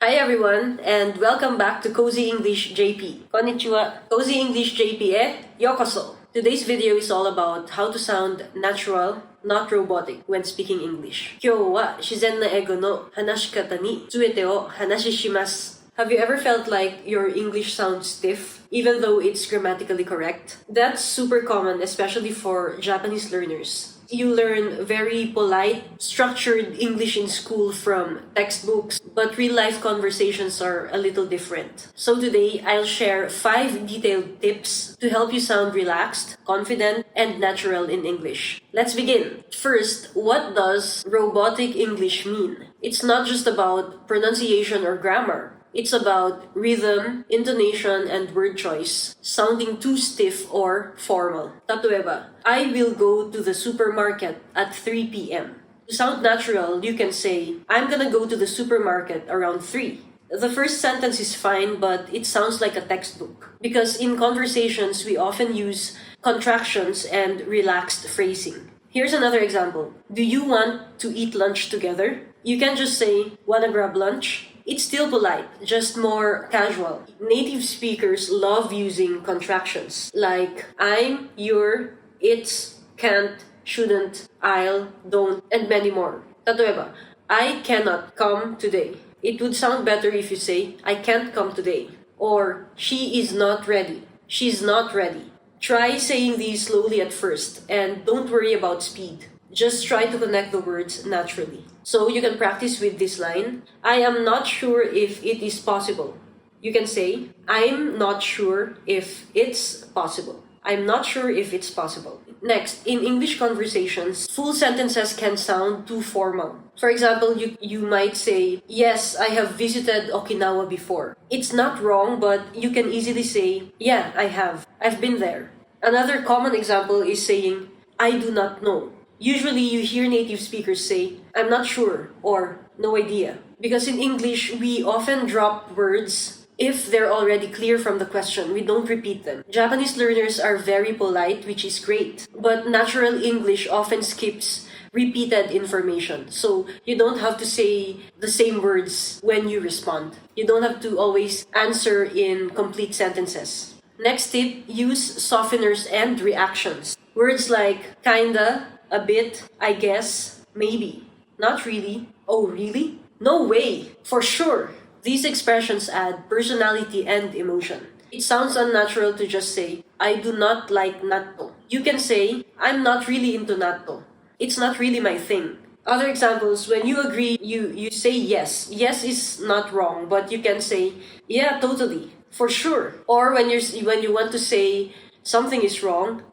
Hi everyone, and welcome back to Cozy English JP. Konnichiwa, Cozy English JP yokoso. Today's video is all about how to sound natural, not robotic when speaking English. 今日は自然な英語の話し方についてお話しします。Have you ever felt like your English sounds stiff, even though it's grammatically correct? That's super common, especially for Japanese learners. You learn very polite, structured English in school from textbooks, but real-life conversations are a little different. So today, I'll share 5 detailed tips to help you sound relaxed, confident, and natural in English. Let's begin. First, what does robotic English mean? It's not just about pronunciation or grammar. It's about rhythm, intonation, and word choice, sounding too stiff or formal. 例えば, I will go to the supermarket at 3 p.m. To sound natural, you can say, I'm gonna go to the supermarket around 3. The first sentence is fine, but it sounds like a textbook. Because in conversations, we often use contractions and relaxed phrasing. Here's another example. Do you want to eat lunch together? You can just say, wanna grab lunch? It's still polite, just more casual. Native speakers love using contractions like I'm, you're, it's, can't, shouldn't, I'll, don't, and many more. 例えば, I cannot come today. It would sound better if you say, I can't come today. Or, she is not ready. She's not ready. Try saying these slowly at first, and don't worry about speed. Just try to connect the words naturally. So you can practice with this line. I am not sure if it is possible. You can say, I'm not sure if it's possible. I'm not sure if it's possible. Next, in English conversations, full sentences can sound too formal. For example, you might say, yes, I have visited Okinawa before. It's not wrong, but you can easily say, yeah, I have. I've been there. Another common example is saying, I do not know. Usually, you hear native speakers say, I'm not sure, or no idea. Because in English, we often drop words if they're already clear from the question. We don't repeat them. Japanese learners are very polite, which is great. But natural English often skips repeated information. So you don't have to say the same words when you respond. You don't have to always answer in complete sentences. Next tip, use softeners and reactions. Words like kinda, a bit, I guess, maybe, not really, oh really, no way, for sure. These expressions add personality and emotion. It sounds unnatural to just say, I do not like natto. You can say, I'm not really into natto. It's not really my thing. Other examples, when you agree, you say yes. Yes is not wrong, but you can say, yeah, totally, for sure. Or when you want to say something is wrong,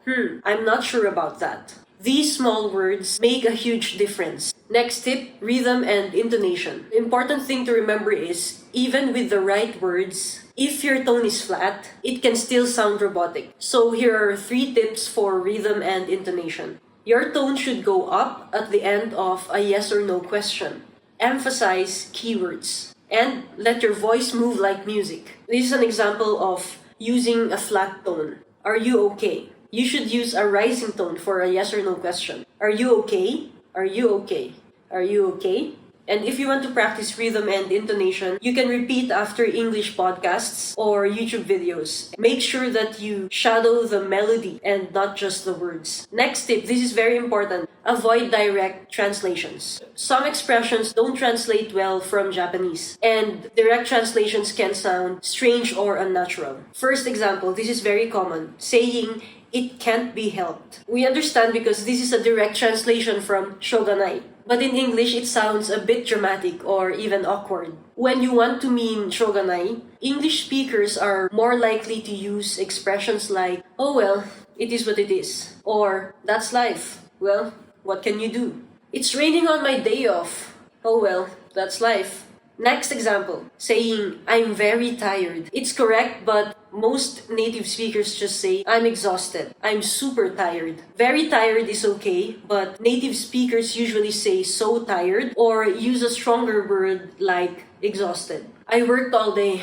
I'm not sure about that. These small words make a huge difference. Next tip, rhythm and intonation. The important thing to remember is, even with the right words, if your tone is flat, it can still sound robotic. So here are 3 tips for rhythm and intonation. Your tone should go up at the end of a yes or no question. Emphasize keywords. And let your voice move like music. This is an example of using a flat tone. Are you okay? You should use a rising tone for a yes or no question. Are you okay? Are you okay? Are you okay? And if you want to practice rhythm and intonation, you can repeat after English podcasts or YouTube videos. Make sure that you shadow the melody and not just the words. Next tip, this is very important. Avoid direct translations. Some expressions don't translate well from Japanese, and direct translations can sound strange or unnatural. First example, this is very common. Saying, it can't be helped. We understand because this is a direct translation from shoganai. But in English, it sounds a bit dramatic or even awkward. When you want to mean shoganai, English speakers are more likely to use expressions like, oh well, it is what it is. Or, that's life. Well, what can you do? It's raining on my day off. Oh well, that's life. Next example, saying, I'm very tired. It's correct, but most native speakers just say, I'm exhausted. I'm super tired. Very tired is okay, but native speakers usually say so tired or use a stronger word like exhausted. I worked all day.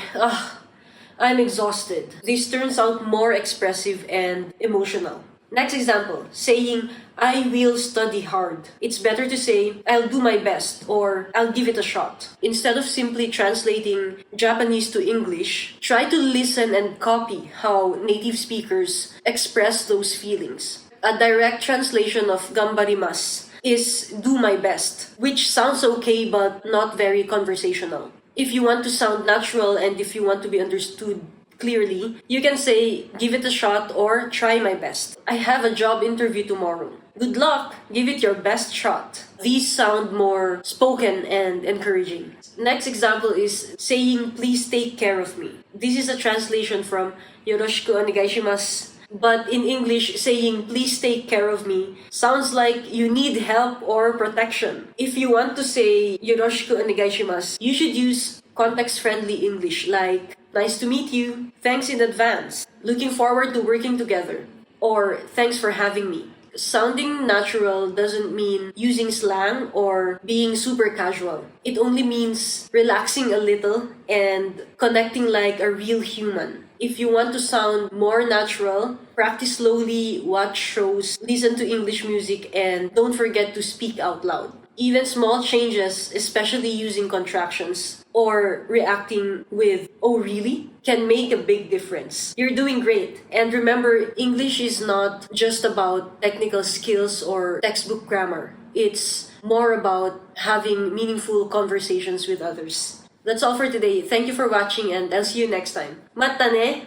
I'm exhausted. This turns out more expressive and emotional. Next example, saying, I will study hard. It's better to say, I'll do my best or I'll give it a shot. Instead of simply translating Japanese to English, try to listen and copy how native speakers express those feelings. A direct translation of gambarimasu is do my best, which sounds okay but not very conversational. If you want to sound natural and if you want to be understood clearly, you can say, give it a shot or try my best. I have a job interview tomorrow. Good luck, give it your best shot. These sound more spoken and encouraging. Next example is saying, please take care of me. This is a translation from yoroshiku onegaishimasu. But in English, saying, please take care of me sounds like you need help or protection. If you want to say, yoroshiku onegaishimasu, you should use context-friendly English like, nice to meet you, thanks in advance, looking forward to working together, or thanks for having me. Sounding natural doesn't mean using slang or being super casual. It only means relaxing a little and connecting like a real human. If you want to sound more natural, practice slowly, watch shows, listen to English music, and don't forget to speak out loud. Even small changes, especially using contractions or reacting with, oh really, can make a big difference. You're doing great. And remember, English is not just about technical skills or textbook grammar. It's more about having meaningful conversations with others. That's all for today. Thank you for watching and I'll see you next time. Mata ne!